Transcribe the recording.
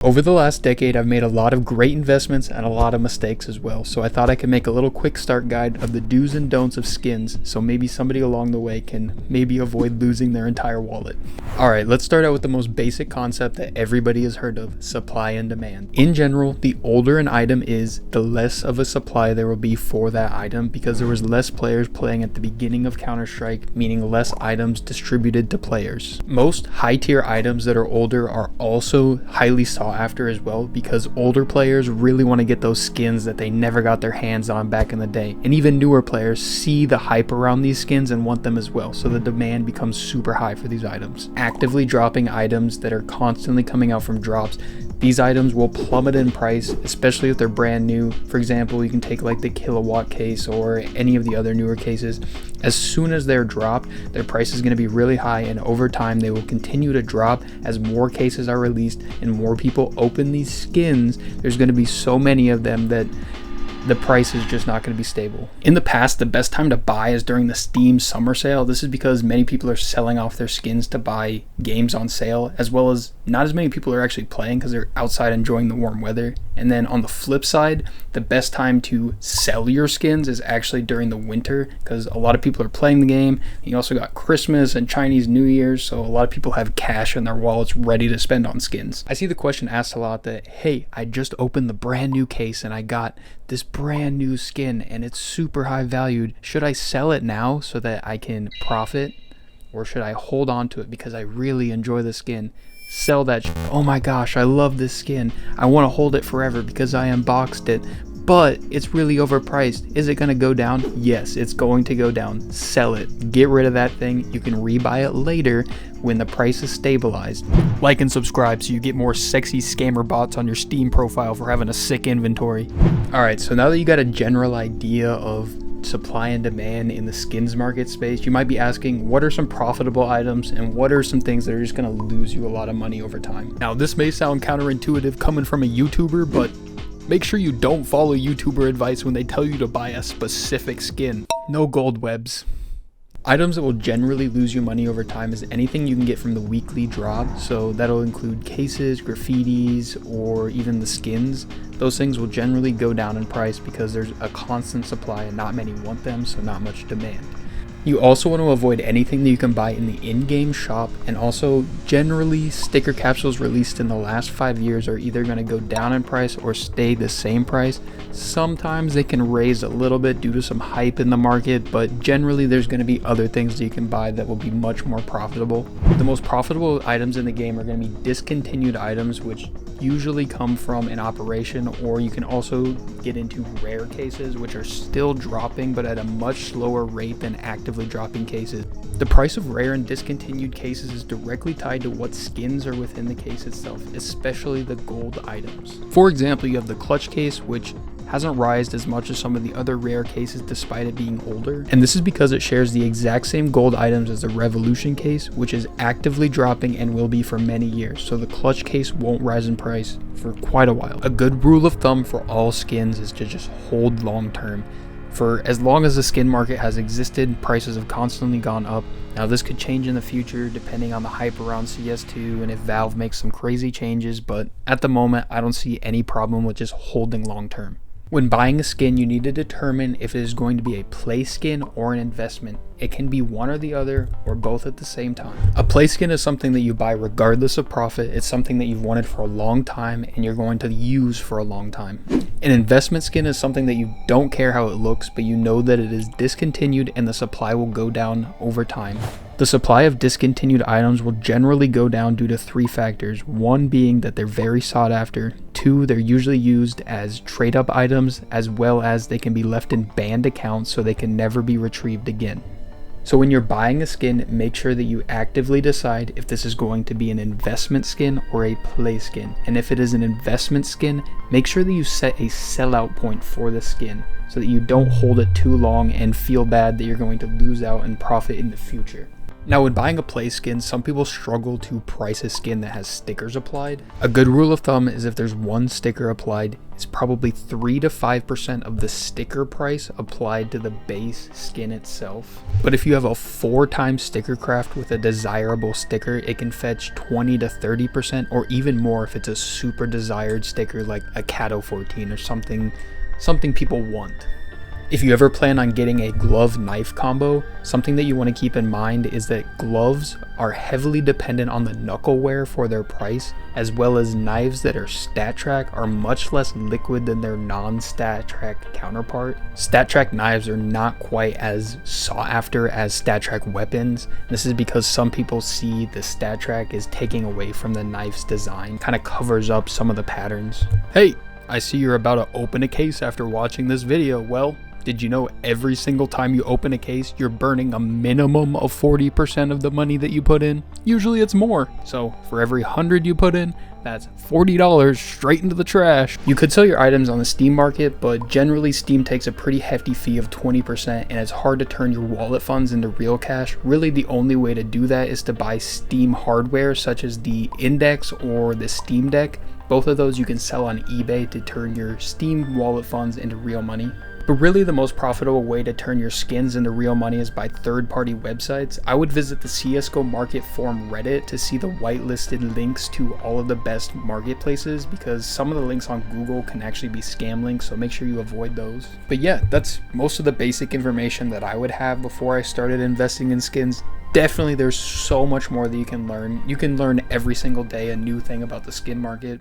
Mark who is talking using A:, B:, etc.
A: Over the last decade, I've made a lot of great investments and a lot of mistakes as well, so I thought I could make a little quick start guide of the do's and don'ts of skins, so maybe somebody along the way can maybe avoid losing their entire wallet. Alright, let's start out with the most basic concept that everybody has heard of, supply and demand. In general, the older an item is, the less of a supply there will be for that item because there was less players playing at the beginning of Counter-Strike, meaning less items distributed to players. Most high-tier items that are older are also highly sought after as well because older players really want to get those skins that they never got their hands on back in the day, and even newer players see the hype around these skins and want them as well, so the demand becomes super high for these items. Actively dropping items that are constantly coming out from drops, these items will plummet in price, especially if they're brand new. For example, you can take like the kilowatt case or any of the other newer cases. As soon as they're dropped, their price is going to be really high, and over time they will continue to drop as more cases are released and more people open these skins. There's going to be so many of them that the price is just not going to be stable. In the past, the best time to buy is during the Steam summer sale. This is because many people are selling off their skins to buy games on sale, as well as not as many people are actually playing because they're outside enjoying the warm weather. And then on the flip side, the best time to sell your skins is actually during the winter because a lot of people are playing the game. You also got Christmas and Chinese New Year, so a lot of people have cash in their wallets ready to spend on skins. I see the question asked a lot that, hey, I just opened the brand new case and I got this brand new skin and it's super high valued. Should I sell it now so that I can profit, or should I hold on to it because I really enjoy the skin? Sell that oh my gosh, I love this skin, I want to hold it forever because I unboxed it, but it's really overpriced. Is it going to go down? Yes, it's going to go down. Sell it. Get rid of that thing. You can rebuy it later when the price is stabilized. Like and subscribe so you get more sexy scammer bots on your Steam profile for having a sick inventory. Alright, so now that you got a general idea of supply and demand in the skins market space, you might be asking, what are some profitable items and what are some things that are just going to lose you a lot of money over time? Now, this may sound counterintuitive coming from a YouTuber, but make sure you don't follow YouTuber advice when they tell you to buy a specific skin. No gold webs. Items that will generally lose you money over time is anything you can get from the weekly drop, so that'll include cases, graffitis, or even the skins. Those things will generally go down in price because there's a constant supply and not many want them, so not much demand. You also want to avoid anything that you can buy in the in-game shop, and also generally sticker capsules released in the last 5 years are either going to go down in price or stay the same price. Sometimes they can raise a little bit due to some hype in the market, but generally there's going to be other things that you can buy that will be much more profitable. The most profitable items in the game are going to be discontinued items, which usually come from an operation, or you can also get into rare cases which are still dropping but at a much slower rate than actively dropping cases. The price of rare and discontinued cases is directly tied to what skins are within the case itself, especially the gold items. For example, you have the clutch case, which hasn't rised as much as some of the other rare cases despite it being older, and this is because it shares the exact same gold items as the revolution case, which is actively dropping and will be for many years, so the clutch case won't rise in price for quite a while. A good rule of thumb for all skins is to just hold long term. For as long as the skin market has existed, prices have constantly gone up. Now this could change in the future depending on the hype around CS2 and if Valve makes some crazy changes, but at the moment I don't see any problem with just holding long term. When buying a skin, you need to determine if it is going to be a play skin or an investment. It can be one or the other, or both at the same time. A play skin is something that you buy regardless of profit. It's something that you've wanted for a long time and you're going to use for a long time. An investment skin is something that you don't care how it looks, but you know that it is discontinued and the supply will go down over time. The supply of discontinued items will generally go down due to 3 factors. 1 being that they're very sought after. 2, they're usually used as trade up items, as well as they can be left in banned accounts so they can never be retrieved again. So when you're buying a skin, make sure that you actively decide if this is going to be an investment skin or a play skin. And if it is an investment skin, make sure that you set a sellout point for the skin so that you don't hold it too long and feel bad that you're going to lose out and profit in the future. Now, when buying a play skin, some people struggle to price a skin that has stickers applied. A good rule of thumb is if there's one sticker applied, it's probably 3 to 5% of the sticker price applied to the base skin itself. But if you have a 4x sticker craft with a desirable sticker, it can fetch 20 to 30% or even more if it's a super desired sticker like a Cato 14 or something people want. If you ever plan on getting a glove-knife combo, something that you want to keep in mind is that gloves are heavily dependent on the knuckle wear for their price, as well as knives that are StatTrak are much less liquid than their non-StatTrak counterpart. StatTrak knives are not quite as sought after as StatTrak weapons. This is because some people see the StatTrak as taking away from the knife's design, kind of covers up some of the patterns. Hey, I see you're about to open a case after watching this video. Well, did you know every single time you open a case, you're burning a minimum of 40% of the money that you put in? Usually it's more. So for every 100 you put in, that's $40 straight into the trash. You could sell your items on the Steam market, but generally Steam takes a pretty hefty fee of 20% and it's hard to turn your wallet funds into real cash. Really the only way to do that is to buy Steam hardware such as the Index or the Steam Deck. Both of those you can sell on eBay to turn your Steam wallet funds into real money. But really the most profitable way to turn your skins into real money is by third-party websites. I would visit the CSGO Market Forum Reddit to see the whitelisted links to all of the best marketplaces, because some of the links on Google can actually be scam links, so make sure you avoid those. But yeah, that's most of the basic information that I would have before I started investing in skins. Definitely there's so much more that you can learn. You can learn every single day a new thing about the skin market.